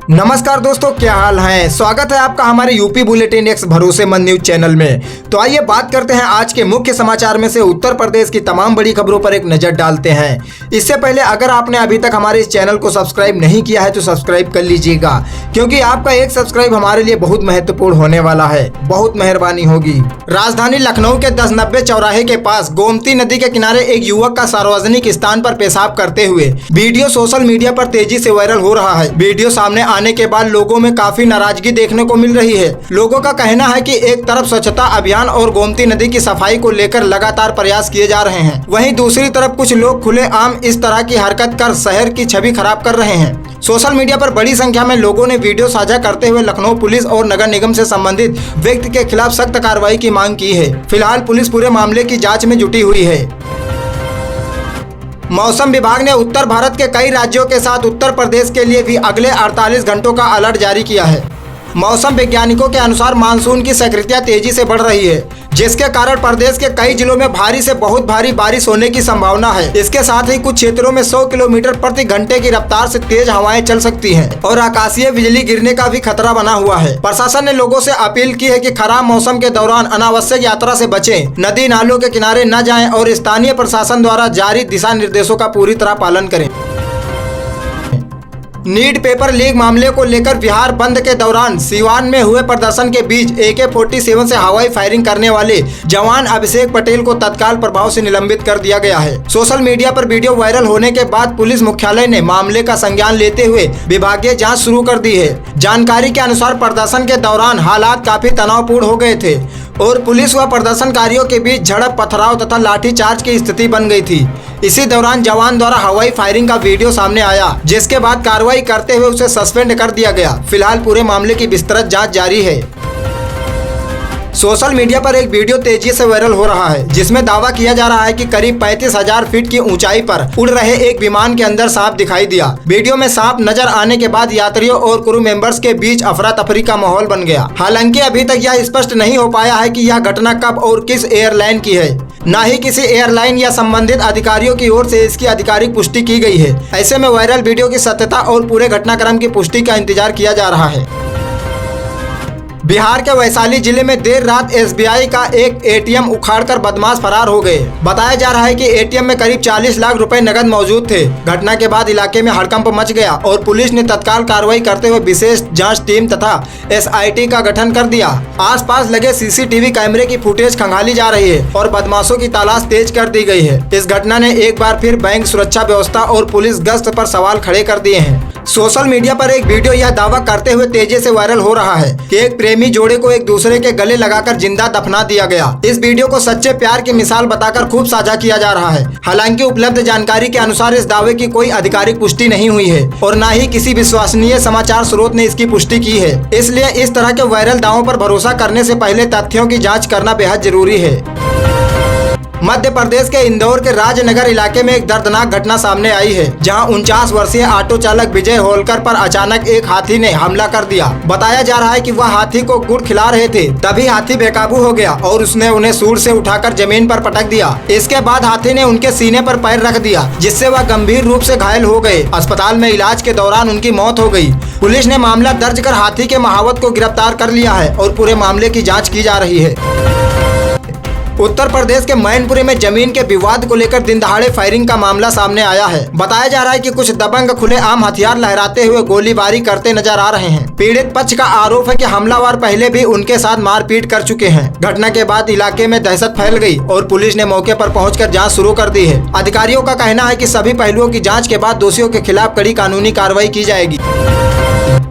नमस्कार दोस्तों, क्या हाल है। स्वागत है आपका हमारे यूपी बुलेटिन एक्स भरोसेमंद न्यूज चैनल में। तो आइए बात करते हैं आज के मुख्य समाचार में से उत्तर प्रदेश की तमाम बड़ी खबरों पर एक नजर डालते हैं। इससे पहले अगर आपने अभी तक हमारे इस चैनल को सब्सक्राइब नहीं किया है तो सब्सक्राइब कर लीजिएगा, क्योंकि आपका एक सब्सक्राइब हमारे लिए बहुत महत्वपूर्ण होने वाला है। बहुत मेहरबानी होगी। राजधानी लखनऊ के 1090 चौराहे के पास गोमती नदी के किनारे एक युवक का सार्वजनिक स्थान पर पेशाब करते हुए वीडियो सोशल मीडिया पर तेजी से वायरल हो रहा है। वीडियो सामने आने के बाद लोगों में काफी नाराजगी देखने को मिल रही है। लोगों का कहना है कि एक तरफ स्वच्छता अभियान और गोमती नदी की सफाई को लेकर लगातार प्रयास किए जा रहे हैं, वहीं दूसरी तरफ कुछ लोग खुलेआम इस तरह की हरकत कर शहर की छवि खराब कर रहे हैं। सोशल मीडिया पर बड़ी संख्या में लोगों ने वीडियो साझा करते हुए लखनऊ पुलिस और नगर निगम से संबंधित व्यक्ति के खिलाफ सख्त कार्रवाई की मांग की है। फिलहाल पुलिस पूरे मामले की जाँच में जुटी हुई है। मौसम विभाग ने उत्तर भारत के कई राज्यों के साथ उत्तर प्रदेश के लिए भी अगले 48 घंटों का अलर्ट जारी किया है। मौसम वैज्ञानिकों के अनुसार मानसून की सक्रियता तेजी से बढ़ रही है, जिसके कारण प्रदेश के कई जिलों में भारी से बहुत भारी बारिश होने की संभावना है। इसके साथ ही कुछ क्षेत्रों में 100 किलोमीटर प्रति घंटे की रफ्तार से तेज हवाएं चल सकती हैं और आकाशीय बिजली गिरने का भी खतरा बना हुआ है। प्रशासन ने लोगों से अपील की है कि खराब मौसम के दौरान अनावश्यक यात्रा से बचें, नदी नालों के किनारे न जाएं और स्थानीय प्रशासन द्वारा जारी दिशा निर्देशों का पूरी तरह पालन करें। नीट पेपर लीक मामले को लेकर बिहार बंद के दौरान सीवान में हुए प्रदर्शन के बीच AK-47 से हवाई फायरिंग करने वाले जवान अभिषेक पटेल को तत्काल प्रभाव से निलंबित कर दिया गया है। सोशल मीडिया पर वीडियो वायरल होने के बाद पुलिस मुख्यालय ने मामले का संज्ञान लेते हुए विभागीय जांच शुरू कर दी है। जानकारी के अनुसार प्रदर्शन के दौरान हालात काफी तनावपूर्ण हो गए थे और पुलिस व प्रदर्शनकारियों के बीच झड़प, पथराव तथा लाठीचार्ज की स्थिति बन गई थी। इसी दौरान जवान द्वारा हवाई फायरिंग का वीडियो सामने आया, जिसके बाद कार्रवाई करते हुए उसे सस्पेंड कर दिया गया। फिलहाल पूरे मामले की विस्तृत जांच जारी है। सोशल मीडिया पर एक वीडियो तेजी से वायरल हो रहा है, जिसमें दावा किया जा रहा है कि करीब 35,000 फीट की ऊंचाई पर उड़ रहे एक विमान के अंदर सांप दिखाई दिया। वीडियो में सांप नजर आने के बाद यात्रियों और क्रू मेंबर्स के बीच अफरा तफरी का माहौल बन गया। हालांकि अभी तक यह स्पष्ट नहीं हो पाया है कि यह घटना कब और किस एयरलाइन की है। न ही किसी एयरलाइन या संबंधित अधिकारियों की ओर से इसकी आधिकारिक पुष्टि की गई है। ऐसे में वायरल वीडियो की सत्यता और पूरे घटनाक्रम की पुष्टि का इंतजार किया जा रहा है। बिहार के वैशाली जिले में देर रात SBI का एक ATM उखाड़कर बदमाश फरार हो गए। बताया जा रहा है कि ATM में करीब 40 लाख रुपए नकद मौजूद थे। घटना के बाद इलाके में हड़कंप मच गया और पुलिस ने तत्काल कार्रवाई करते हुए विशेष जांच टीम तथा SIT का गठन कर दिया। आसपास लगे CCTV कैमरे की फुटेज खंगाली जा रही है और बदमाशों की तलाश तेज कर दी गई है। इस घटना ने एक बार फिर बैंक, सुरक्षा व्यवस्था और पुलिस गश्त पर सवाल खड़े कर दिए हैं। सोशल मीडिया पर एक वीडियो यह दावा करते हुए तेजी से वायरल हो रहा है कि एक प्रेमी जोड़े को एक दूसरे के गले लगाकर जिंदा दफना दिया गया। इस वीडियो को सच्चे प्यार की मिसाल बताकर खूब साझा किया जा रहा है। हालांकि उपलब्ध जानकारी के अनुसार इस दावे की कोई आधिकारिक पुष्टि नहीं हुई है और न ही किसी विश्वसनीय समाचार स्रोत ने इसकी पुष्टि की है। इसलिए इस तरह के वायरल दावों पर भरोसा करने से पहले तथ्यों की जाँच करना बेहद जरूरी है। मध्य प्रदेश के इंदौर के राजनगर इलाके में एक दर्दनाक घटना सामने आई है, जहां 49 वर्षीय ऑटो चालक विजय होलकर पर अचानक एक हाथी ने हमला कर दिया। बताया जा रहा है कि वह हाथी को गुड़ खिला रहे थे, तभी हाथी बेकाबू हो गया और उसने उन्हें सूंड से उठाकर जमीन पर पटक दिया। इसके बाद हाथी ने उनके सीने पर पैर रख दिया, जिससे वह गंभीर रूप से घायल हो गए। अस्पताल में इलाज के दौरान उनकी मौत हो गई। पुलिस ने मामला दर्ज कर हाथी के महावत को गिरफ्तार कर लिया है और पूरे मामले की जाँच की जा रही है। उत्तर प्रदेश के मैनपुरी में जमीन के विवाद को लेकर दिन दहाड़े फायरिंग का मामला सामने आया है। बताया जा रहा है कि कुछ दबंग खुलेआम हथियार लहराते हुए गोलीबारी करते नजर आ रहे हैं। पीड़ित पक्ष का आरोप है कि हमलावर पहले भी उनके साथ मारपीट कर चुके हैं। घटना के बाद इलाके में दहशत फैल गई और पुलिस ने मौके पर पहुंचकर जांच शुरू कर दी है। अधिकारियों का कहना है कि सभी पहलुओं की जाँच के बाद दोषियों के खिलाफ कड़ी कानूनी कार्रवाई की जाएगी।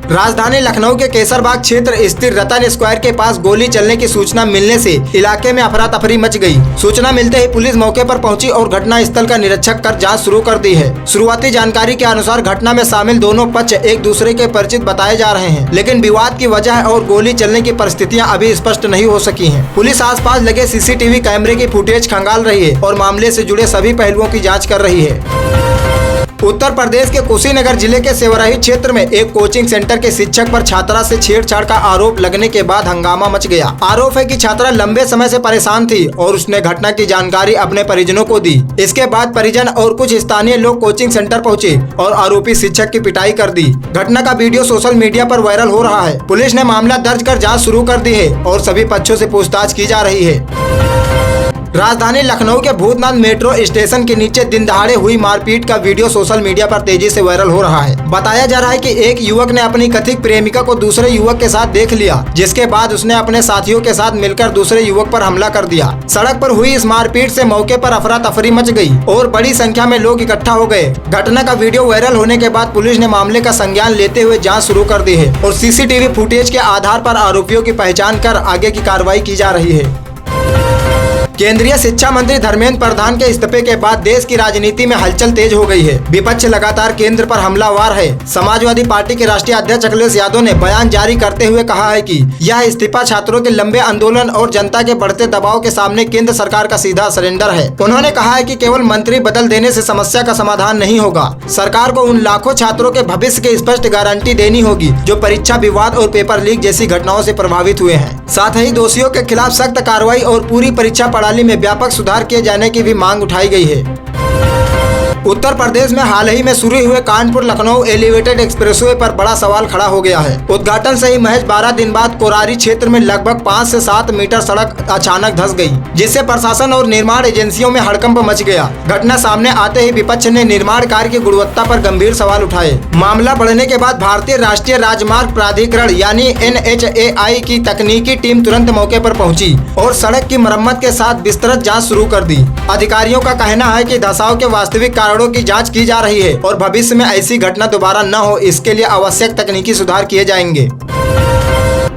राजधानी लखनऊ के केसरबाग क्षेत्र स्थित रतन स्क्वायर के पास गोली चलने की सूचना मिलने से इलाके में अफरा तफरी मच गई। सूचना मिलते ही पुलिस मौके पर पहुंची और घटना स्थल का निरीक्षण कर जांच शुरू कर दी है। शुरुआती जानकारी के अनुसार घटना में शामिल दोनों पक्ष एक दूसरे के परिचित बताए जा रहे हैं, लेकिन विवाद की वजह और गोली चलने की परिस्थितियां अभी स्पष्ट नहीं हो सकी हैं। पुलिस आसपास लगे CCTV कैमरे की फुटेज खंगाल रही है और मामले से जुड़े सभी पहलुओं की जाँच कर रही है। उत्तर प्रदेश के कुशीनगर जिले के सेवराही क्षेत्र में एक कोचिंग सेंटर के शिक्षक पर छात्रा से छेड़छाड़ का आरोप लगने के बाद हंगामा मच गया। आरोप है कि छात्रा लंबे समय से परेशान थी और उसने घटना की जानकारी अपने परिजनों को दी। इसके बाद परिजन और कुछ स्थानीय लोग कोचिंग सेंटर पहुंचे और आरोपी शिक्षक की पिटाई कर दी। घटना का वीडियो सोशल मीडिया पर वायरल हो रहा है। पुलिस ने मामला दर्ज कर जाँच शुरू कर दी है और सभी पक्षों से पूछताछ की जा रही है। राजधानी लखनऊ के भूतनाथ मेट्रो स्टेशन के नीचे दिन दहाड़े हुई मारपीट का वीडियो सोशल मीडिया पर तेजी से वायरल हो रहा है। बताया जा रहा है कि एक युवक ने अपनी कथित प्रेमिका को दूसरे युवक के साथ देख लिया, जिसके बाद उसने अपने साथियों के साथ मिलकर दूसरे युवक पर हमला कर दिया। सड़क पर हुई इस मारपीट से मौके पर अफरा तफरी मच गई और बड़ी संख्या में लोग इकट्ठा हो गए। घटना का वीडियो वायरल होने के बाद पुलिस ने मामले का संज्ञान लेते हुए जाँच शुरू कर दी है और सीसीटीवी फुटेज के आधार पर आरोपियों की पहचान कर आगे की कार्रवाई की जा रही है। केंद्रीय शिक्षा मंत्री धर्मेंद्र प्रधान के इस्तीफे के बाद देश की राजनीति में हलचल तेज हो गई है। विपक्ष लगातार केंद्र पर हमलावर है। समाजवादी पार्टी के राष्ट्रीय अध्यक्ष अखिलेश यादव ने बयान जारी करते हुए कहा है कि यह इस्तीफा छात्रों के लंबे आंदोलन और जनता के बढ़ते दबाव के सामने केंद्र सरकार का सीधा सरेंडर है। उन्होंने कहा है कि केवल मंत्री बदल देने से समस्या का समाधान नहीं होगा। सरकार को उन लाखों छात्रों के भविष्य की स्पष्ट गारंटी देनी होगी जो परीक्षा विवाद और पेपर लीक जैसी घटनाओं से प्रभावित हुए हैं। साथ ही दोषियों के खिलाफ सख्त कार्रवाई और पूरी परीक्षा प्रणाली में व्यापक सुधार किए जाने की भी मांग उठाई गई है। उत्तर प्रदेश में हाल ही में शुरू हुए कानपुर लखनऊ एलिवेटेड एक्सप्रेसवे पर बड़ा सवाल खड़ा हो गया है। उद्घाटन से ही महज 12 दिन बाद कोरारी क्षेत्र में लगभग 5 से 7 मीटर सड़क अचानक धंस गई, जिससे प्रशासन और निर्माण एजेंसियों में हड़कंप मच गया। घटना सामने आते ही विपक्ष ने निर्माण कार्य की गुणवत्ता पर गंभीर सवाल उठाए। मामला बढ़ने के बाद भारतीय राष्ट्रीय राजमार्ग प्राधिकरण यानी NHAI की तकनीकी टीम तुरंत मौके पर पहुंची और सड़क की मरम्मत के साथ विस्तृत जाँच शुरू कर दी। अधिकारियों का कहना है कि धंसाव के वास्तविक की जांच की जा रही है और भविष्य में ऐसी घटना दोबारा न हो, इसके लिए आवश्यक तकनीकी सुधार किए जाएंगे।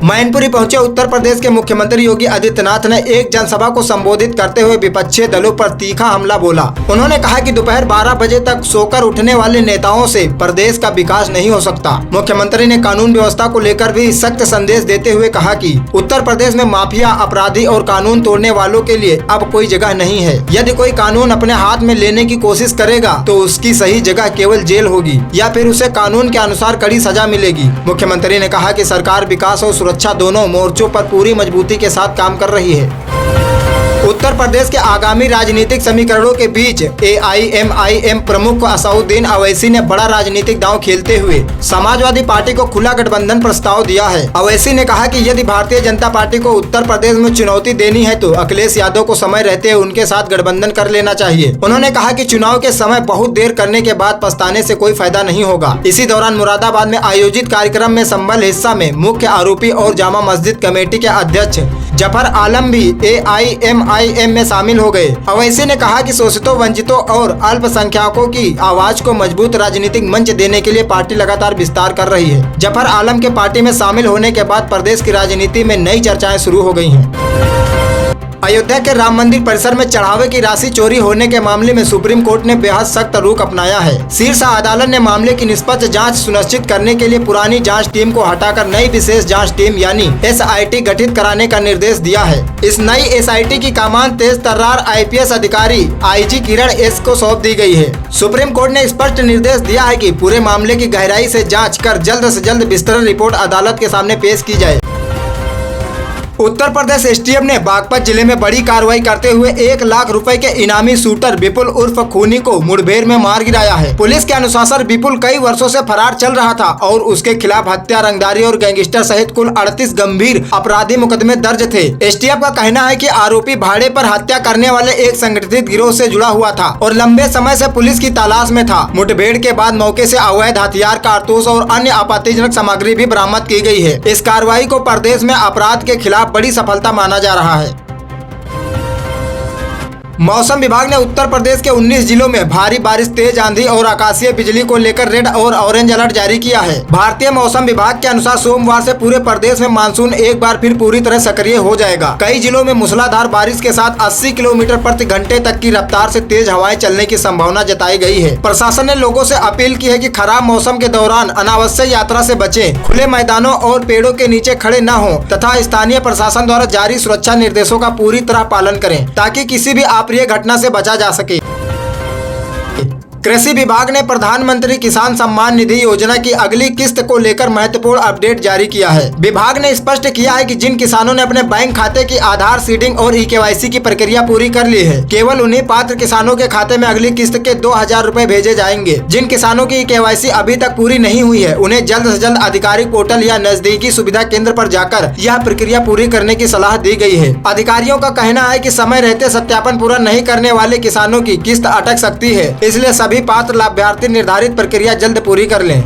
मैनपुरी पहुंचे उत्तर प्रदेश के मुख्यमंत्री योगी आदित्यनाथ ने एक जनसभा को संबोधित करते हुए विपक्षी दलों पर तीखा हमला बोला। उन्होंने कहा कि दोपहर 12 बजे तक सोकर उठने वाले नेताओं से प्रदेश का विकास नहीं हो सकता। मुख्यमंत्री ने कानून व्यवस्था को लेकर भी सख्त संदेश देते हुए कहा कि उत्तर प्रदेश में माफिया, अपराधी और कानून तोड़ने वालों के लिए अब कोई जगह नहीं है। यदि कोई कानून अपने हाथ में लेने की कोशिश करेगा तो उसकी सही जगह केवल जेल होगी या फिर उसे कानून के अनुसार कड़ी सजा मिलेगी। मुख्यमंत्री ने कहा कि सरकार विकास और सुरक्षा दोनों मोर्चों पर पूरी मजबूती के साथ काम कर रही है। उत्तर प्रदेश के आगामी राजनीतिक समीकरणों के बीच AIMIM प्रमुख असदुद्दीन अवैसी ने बड़ा राजनीतिक दांव खेलते हुए समाजवादी पार्टी को खुला गठबंधन प्रस्ताव दिया है। अवैसी ने कहा कि यदि भारतीय जनता पार्टी को उत्तर प्रदेश में चुनौती देनी है तो अखिलेश यादव को समय रहते हुए उनके साथ गठबंधन कर लेना चाहिए। उन्होंने कहा कि चुनाव के समय बहुत देर करने के बाद पछताने से कोई फायदा नहीं होगा। इसी दौरान मुरादाबाद में आयोजित कार्यक्रम में संबल हिस्सा में मुख्य आरोपी और जामा मस्जिद कमेटी के अध्यक्ष जफर आलम भी AIMIM में शामिल हो गए। अवैसी ने कहा कि शोषितों, वंचितों और अल्पसंख्यकों की आवाज को मजबूत राजनीतिक मंच देने के लिए पार्टी लगातार विस्तार कर रही है। जफर आलम के पार्टी में शामिल होने के बाद प्रदेश की राजनीति में नई चर्चाएं शुरू हो गई हैं। अयोध्या के राम मंदिर परिसर में चढ़ावे की राशि चोरी होने के मामले में सुप्रीम कोर्ट ने बेहद सख्त रुख अपनाया है। शीर्ष अदालत ने मामले की निष्पक्ष जांच सुनिश्चित करने के लिए पुरानी जांच टीम को हटाकर नई विशेष जांच टीम यानी SIT गठित कराने का निर्देश दिया है। इस नई SIT की कमान तेज तर्रार IPS अधिकारी IG किरण S को सौंप दी गई है। सुप्रीम कोर्ट ने स्पष्ट निर्देश दिया है कि पूरे मामले की गहराई से जाँच कर जल्द से जल्द विस्तृत रिपोर्ट अदालत के सामने पेश की जाए। उत्तर प्रदेश STF ने बागपत जिले में बड़ी कार्रवाई करते हुए 1 लाख रुपए के इनामी शूटर विपुल उर्फ खूनी को मुठभेड़ में मार गिराया है। पुलिस के अनुसार विपुल कई वर्षों से फरार चल रहा था और उसके खिलाफ हत्या, रंगदारी और गैंगस्टर सहित कुल 38 गंभीर अपराधी मुकदमे दर्ज थे। STF का कहना है कि आरोपी भाड़े पर हत्या करने वाले एक संगठित गिरोह से जुड़ा हुआ था और लंबे समय से पुलिस की तलाश में था। मुठभेड़ के बाद मौके से अवैध हथियार, कारतूस और अन्य आपत्तिजनक सामग्री भी बरामद की गई है। इस कार्रवाई को प्रदेश में अपराध के खिलाफ बड़ी सफलता माना जा रहा है। मौसम विभाग ने उत्तर प्रदेश के 19 जिलों में भारी बारिश, तेज आंधी और आकाशीय बिजली को लेकर रेड और ऑरेंज अलर्ट जारी किया है। भारतीय मौसम विभाग के अनुसार सोमवार से पूरे प्रदेश में मानसून एक बार फिर पूरी तरह सक्रिय हो जाएगा। कई जिलों में मूसलाधार बारिश के साथ 80 किलोमीटर प्रति घंटे तक की रफ्तार से तेज हवाएं चलने की संभावना जताई गई है। प्रशासन ने लोगों से अपील की है कि खराब मौसम के दौरान अनावश्यक यात्रा से बचें, खुले मैदानों और पेड़ों के नीचे खड़े न हों तथा स्थानीय प्रशासन द्वारा जारी सुरक्षा निर्देशों का पूरी तरह पालन करें ताकि किसी भी अप्रिय घटना से बचा जा सके। कृषि विभाग ने प्रधानमंत्री किसान सम्मान निधि योजना की अगली किस्त को लेकर महत्वपूर्ण अपडेट जारी किया है। विभाग ने स्पष्ट किया है कि जिन किसानों ने अपने बैंक खाते की आधार सीडिंग और ई-केवाईसी की प्रक्रिया पूरी कर ली है, केवल उन्हीं पात्र किसानों के खाते में अगली किस्त के 2000 रुपए भेजे जाएंगे। जिन किसानों की ई-केवाईसी अभी तक पूरी नहीं हुई है, उन्हें जल्द से जल्द आधिकारिक पोर्टल या नजदीकी सुविधा केंद्र पर जाकर यह प्रक्रिया पूरी करने की सलाह दी गई है। अधिकारियों का कहना है कि समय रहते सत्यापन पूरा नहीं करने वाले किसानों की किस्त अटक सकती है, इसलिए सभी पात्र लाभार्थी निर्धारित प्रक्रिया जल्द पूरी कर लें।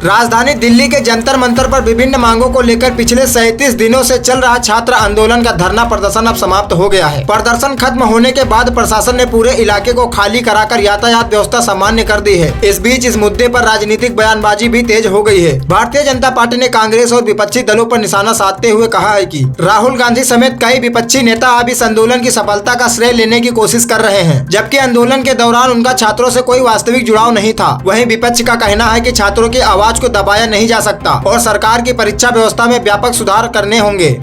राजधानी दिल्ली के जंतर मंतर पर विभिन्न मांगों को लेकर पिछले 37 दिनों से चल रहा छात्र आंदोलन का धरना प्रदर्शन अब समाप्त हो गया है। प्रदर्शन खत्म होने के बाद प्रशासन ने पूरे इलाके को खाली कराकर यातायात व्यवस्था सामान्य कर दी है। इस बीच इस मुद्दे पर राजनीतिक बयानबाजी भी तेज हो गई है। भारतीय जनता पार्टी ने कांग्रेस और विपक्षी दलों पर निशाना साधते हुए कहा है कि राहुल गांधी समेत कई विपक्षी नेता अब इस आंदोलन की सफलता का श्रेय लेने की कोशिश कर रहे हैं, जबकि आंदोलन के दौरान उनका छात्रों से कोई वास्तविक जुड़ाव नहीं था। वहीं विपक्ष का कहना है कि छात्रों की आवाज को दबाया नहीं जा सकता और सरकार की परीक्षा व्यवस्था में व्यापक सुधार करने होंगे।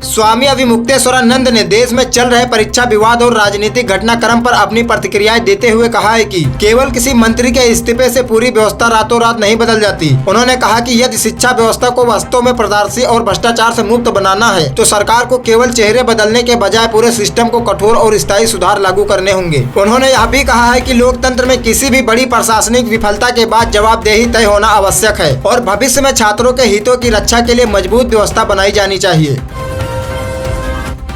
स्वामी अविमुक्तेश्वरानंद ने देश में चल रहे परीक्षा विवाद और राजनीतिक घटनाक्रम पर अपनी प्रतिक्रियाएं देते हुए कहा है कि केवल किसी मंत्री के इस्तीफे से पूरी व्यवस्था रातों रात नहीं बदल जाती। उन्होंने कहा कि यदि शिक्षा व्यवस्था को वास्तव में पारदर्शी और भ्रष्टाचार से मुक्त बनाना है तो सरकार को केवल चेहरे बदलने के बजाय पूरे सिस्टम को कठोर और स्थायी सुधार लागू करने होंगे। उन्होंने यह भी कहा है कि लोकतंत्र में किसी भी बड़ी प्रशासनिक विफलता के बाद जवाबदेही तय होना आवश्यक है और भविष्य में छात्रों के हितों की रक्षा के लिए मजबूत व्यवस्था बनाई जानी चाहिए।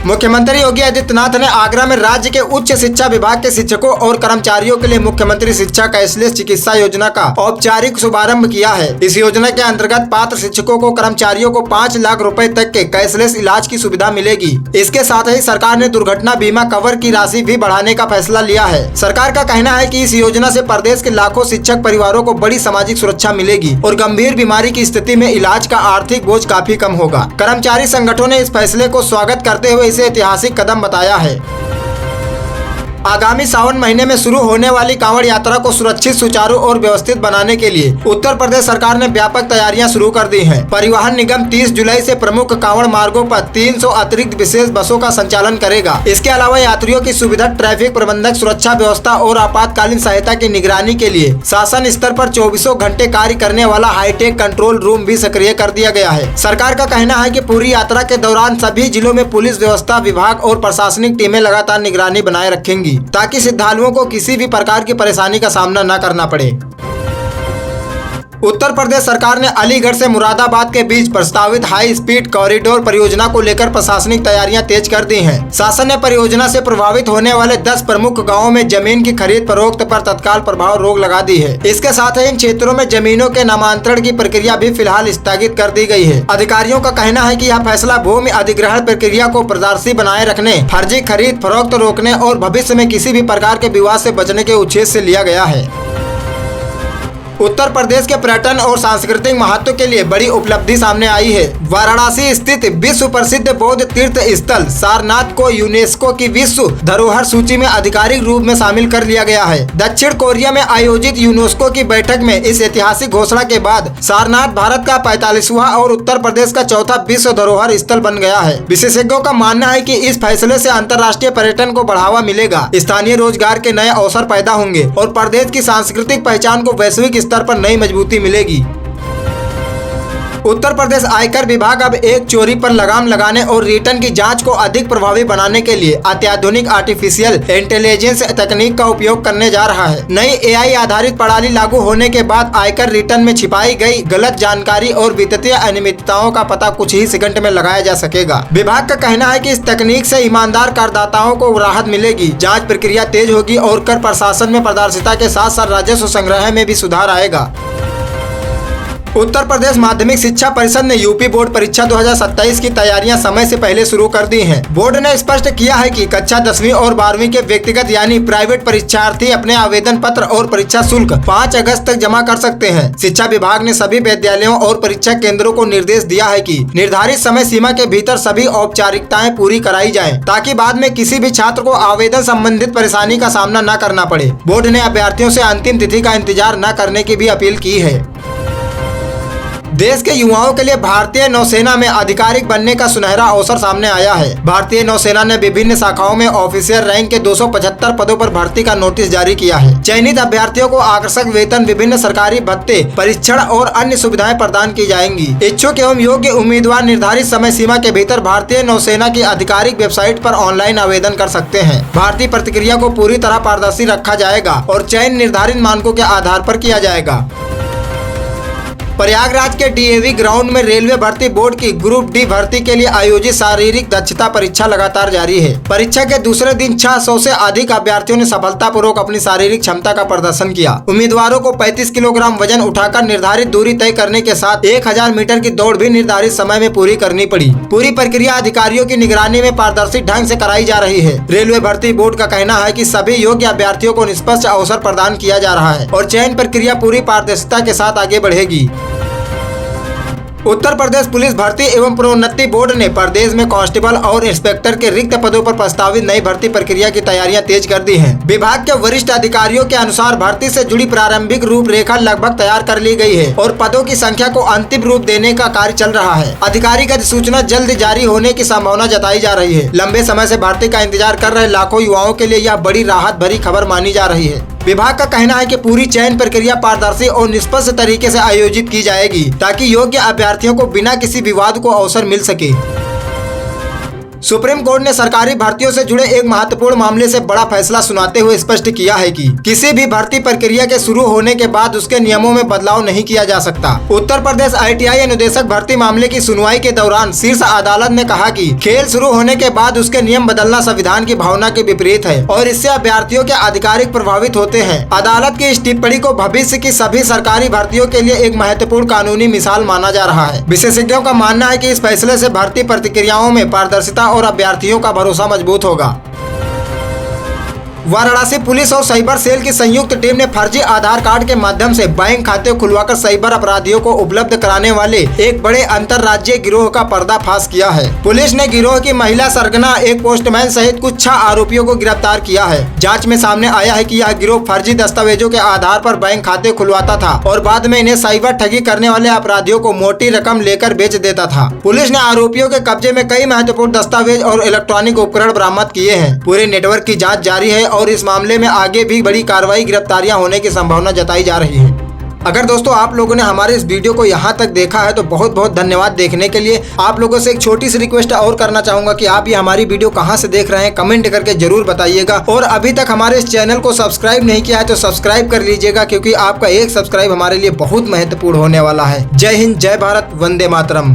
मुख्यमंत्री योगी आदित्यनाथ ने आगरा में राज्य के उच्च शिक्षा विभाग के शिक्षकों और कर्मचारियों के लिए मुख्यमंत्री शिक्षा कैशलेस चिकित्सा योजना का औपचारिक शुभारंभ किया है। इस योजना के अंतर्गत पात्र शिक्षकों को कर्मचारियों को 5 लाख रुपए तक के कैशलेस इलाज की सुविधा मिलेगी। इसके साथ ही सरकार ने दुर्घटना बीमा कवर की राशि भी बढ़ाने का फैसला लिया है। सरकार का कहना है कि इस योजना से प्रदेश के लाखों शिक्षक परिवारों को बड़ी सामाजिक सुरक्षा मिलेगी और गंभीर बीमारी की स्थिति में इलाज का आर्थिक बोझ काफी कम होगा। कर्मचारी संगठनों ने इस फैसले को स्वागत करते हुए इसे ऐतिहासिक कदम बताया है। आगामी सावन महीने में शुरू होने वाली कांवड़ यात्रा को सुरक्षित, सुचारू और व्यवस्थित बनाने के लिए उत्तर प्रदेश सरकार ने व्यापक तैयारियां शुरू कर दी हैं। परिवहन निगम 30 जुलाई से प्रमुख कांवड़ मार्गों पर 300 अतिरिक्त विशेष बसों का संचालन करेगा। इसके अलावा यात्रियों की सुविधा, ट्रैफिक प्रबंधक, सुरक्षा व्यवस्था और आपातकालीन सहायता की निगरानी के लिए शासन स्तर पर 24 घंटे कार्य करने वाला हाईटेक कंट्रोल रूम भी सक्रिय कर दिया गया है। सरकार का कहना है कि पूरी यात्रा के दौरान सभी जिलों में पुलिस व्यवस्था विभाग और प्रशासनिक टीमें लगातार निगरानी बनाए रखेंगी ताकि श्रद्धालुओं को किसी भी प्रकार की परेशानी का सामना न करना पड़े। उत्तर प्रदेश सरकार ने अलीगढ़ से मुरादाबाद के बीच प्रस्तावित हाई स्पीड कॉरिडोर परियोजना को लेकर प्रशासनिक तैयारियां तेज कर दी हैं। शासन ने परियोजना से प्रभावित होने वाले 10 प्रमुख गांवों में जमीन की खरीद फरोख्त पर तत्काल प्रभाव रोक लगा दी है। इसके साथ ही इन क्षेत्रों में जमीनों के नामांतरण की प्रक्रिया भी फिलहाल स्थगित कर दी गई है। अधिकारियों का कहना है कि यह फैसला भूमि अधिग्रहण प्रक्रिया को पारदर्शी बनाए रखने, फर्जी खरीद फरोख्त रोकने और भविष्य में किसी भी प्रकार के विवाद से बचने के उद्देश्य से लिया गया है। उत्तर प्रदेश के पर्यटन और सांस्कृतिक महत्व के लिए बड़ी उपलब्धि सामने आई है। वाराणसी स्थित विश्व प्रसिद्ध बौद्ध तीर्थ स्थल सारनाथ को यूनेस्को की विश्व धरोहर सूची में आधिकारिक रूप में शामिल कर लिया गया है। दक्षिण कोरिया में आयोजित यूनेस्को की बैठक में इस ऐतिहासिक घोषणा के बाद सारनाथ भारत का 45वां और उत्तर प्रदेश का चौथा विश्व धरोहर स्थल बन गया है। विशेषज्ञों का मानना है कि इस फैसले से अंतर्राष्ट्रीय पर्यटन को बढ़ावा मिलेगा, स्थानीय रोजगार के नए अवसर पैदा होंगे और प्रदेश की सांस्कृतिक पहचान को वैश्विक स्तर पर नई मजबूती मिलेगी। उत्तर प्रदेश आयकर विभाग अब एक चोरी पर लगाम लगाने और रिटर्न की जांच को अधिक प्रभावी बनाने के लिए अत्याधुनिक आर्टिफिशियल इंटेलिजेंस तकनीक का उपयोग करने जा रहा है। नई AI आधारित प्रणाली लागू होने के बाद आयकर रिटर्न में छिपाई गई गलत जानकारी और वित्तीय अनियमितताओं का पता कुछ ही सेकंड में लगाया जा सकेगा। विभाग का कहना है कि इस तकनीक से ईमानदार करदाताओं को राहत मिलेगी, जाँच प्रक्रिया तेज होगी और कर प्रशासन में पारदर्शिता के साथ साथ राजस्व संग्रह में भी सुधार आएगा। उत्तर प्रदेश माध्यमिक शिक्षा परिषद ने यूपी बोर्ड परीक्षा 2027 की तैयारियां समय से पहले शुरू कर दी हैं। बोर्ड ने स्पष्ट किया है कि कक्षा 10वीं और 12वीं के व्यक्तिगत यानी प्राइवेट परीक्षार्थी अपने आवेदन पत्र और परीक्षा शुल्क 5 अगस्त तक जमा कर सकते हैं। शिक्षा विभाग ने सभी विद्यालयों और परीक्षा केंद्रों को निर्देश दिया है कि निर्धारित समय सीमा के भीतर सभी औपचारिकताएं पूरी कराई जाएं, ताकि बाद में किसी भी छात्र को आवेदन संबंधित परेशानी का सामना न करना पड़े। बोर्ड ने अभ्यर्थियों से अंतिम तिथि का इंतजार न करने की भी अपील की है। देश के युवाओं के लिए भारतीय नौसेना में आधिकारिक बनने का सुनहरा अवसर सामने आया है। भारतीय नौसेना ने विभिन्न शाखाओं में ऑफिसर रैंक के 275 पदों पर भर्ती का नोटिस जारी किया है। चयनित अभ्यर्थियों को आकर्षक वेतन, विभिन्न सरकारी भत्ते, परीक्षण और अन्य सुविधाएं प्रदान की जाएंगी। इच्छुक एवं योग्य उम्मीदवार निर्धारित समय सीमा के भीतर भारतीय नौसेना की आधिकारिक वेबसाइट पर ऑनलाइन आवेदन कर सकते हैं। भर्ती प्रक्रिया को पूरी तरह पारदर्शी रखा जाएगा और चयन निर्धारित मानकों के आधार पर किया जाएगा। प्रयागराज के डीएवी ग्राउंड में रेलवे भर्ती बोर्ड की ग्रुप डी भर्ती के लिए आयोजित शारीरिक दक्षता परीक्षा लगातार जारी है। परीक्षा के दूसरे दिन 600 से अधिक अभ्यर्थियों ने सफलतापूर्वक अपनी शारीरिक क्षमता का प्रदर्शन किया। उम्मीदवारों को 35 किलोग्राम वजन उठाकर निर्धारित दूरी तय करने के साथ 1000 मीटर की दौड़ भी निर्धारित समय में पूरी करनी पड़ी। पूरी प्रक्रिया अधिकारियों की निगरानी में पारदर्शी ढंग से कराई जा रही है। रेलवे भर्ती बोर्ड का कहना है कि सभी योग्य अभ्यर्थियों को निष्पक्ष अवसर प्रदान किया जा रहा है और चयन प्रक्रिया पूरी पारदर्शिता के साथ आगे बढ़ेगी। उत्तर प्रदेश पुलिस भर्ती एवं प्रोन्नति बोर्ड ने प्रदेश में कांस्टेबल और इंस्पेक्टर के रिक्त पदों पर प्रस्तावित नई भर्ती प्रक्रिया की तैयारियां तेज कर दी हैं। विभाग के वरिष्ठ अधिकारियों के अनुसार भर्ती से जुड़ी प्रारंभिक रूपरेखा लगभग तैयार कर ली गई है और पदों की संख्या को अंतिम रूप देने का कार्य चल रहा है। आधिकारिक अधिसूचना जल्द जारी होने की संभावना जताई जा रही है। लंबे समय से भर्ती का इंतजार कर रहे लाखों युवाओं के लिए यह बड़ी राहत भरी खबर मानी जा रही है। विभाग का कहना है कि पूरी चयन प्रक्रिया पारदर्शी और निष्पक्ष तरीके से आयोजित की जाएगी ताकि योग्य अभ्यर्थियों को बिना किसी विवाद को अवसर मिल सके। सुप्रीम कोर्ट ने सरकारी भर्तियों से जुड़े एक महत्वपूर्ण मामले से बड़ा फैसला सुनाते हुए स्पष्ट किया है कि किसी भी भर्ती प्रक्रिया के शुरू होने के बाद उसके नियमों में बदलाव नहीं किया जा सकता। उत्तर प्रदेश ITI अनुदेशक भर्ती मामले की सुनवाई के दौरान शीर्ष अदालत ने कहा कि खेल शुरू होने के बाद उसके नियम बदलना संविधान की भावना के विपरीत है और इससे अभ्यर्थियों के अधिकारिक प्रभावित होते हैं। अदालत की इस टिप्पणी को भविष्य की सभी सरकारी भर्तियों के लिए एक महत्वपूर्ण कानूनी मिसाल माना जा रहा है। विशेषज्ञों का मानना है कि इस फैसले से भर्ती प्रक्रियाओं में पारदर्शिता और अभ्यर्थियों का भरोसा मजबूत होगा। वाराणसी पुलिस और साइबर सेल की संयुक्त टीम ने फर्जी आधार कार्ड के माध्यम से बैंक खाते खुलवाकर साइबर अपराधियों को उपलब्ध कराने वाले एक बड़े अंतरराज्यीय गिरोह का पर्दाफाश किया है। पुलिस ने गिरोह की महिला सरगना, एक पोस्टमैन सहित कुछ 6 आरोपियों को गिरफ्तार किया है। जांच में सामने आया है कि यह गिरोह फर्जी दस्तावेजों के आधार पर बैंक खाते खुलवाता था और बाद में इन्हें साइबर ठगी करने वाले अपराधियों को मोटी रकम लेकर बेच देता था। पुलिस ने आरोपियों के कब्जे में कई महत्वपूर्ण दस्तावेज और इलेक्ट्रॉनिक उपकरण बरामद किए हैं। पूरे नेटवर्क की जाँच जारी है और इस मामले में आगे भी बड़ी कार्रवाई, गिरफ्तारियां होने की संभावना जताई जा रही है। अगर दोस्तों आप लोगों ने हमारे इस वीडियो को यहाँ तक देखा है तो बहुत बहुत धन्यवाद देखने के लिए। आप लोगों से एक छोटी सी रिक्वेस्ट और करना चाहूंगा कि आप ये हमारी वीडियो कहाँ से देख रहे हैं कमेंट करके जरूर बताइएगा और अभी तक हमारे इस चैनल को सब्सक्राइब नहीं किया है तो सब्सक्राइब कर लीजिएगा क्योंकि आपका एक सब्सक्राइब हमारे लिए बहुत महत्वपूर्ण होने वाला है। जय हिंद, जय भारत, वंदे मातरम।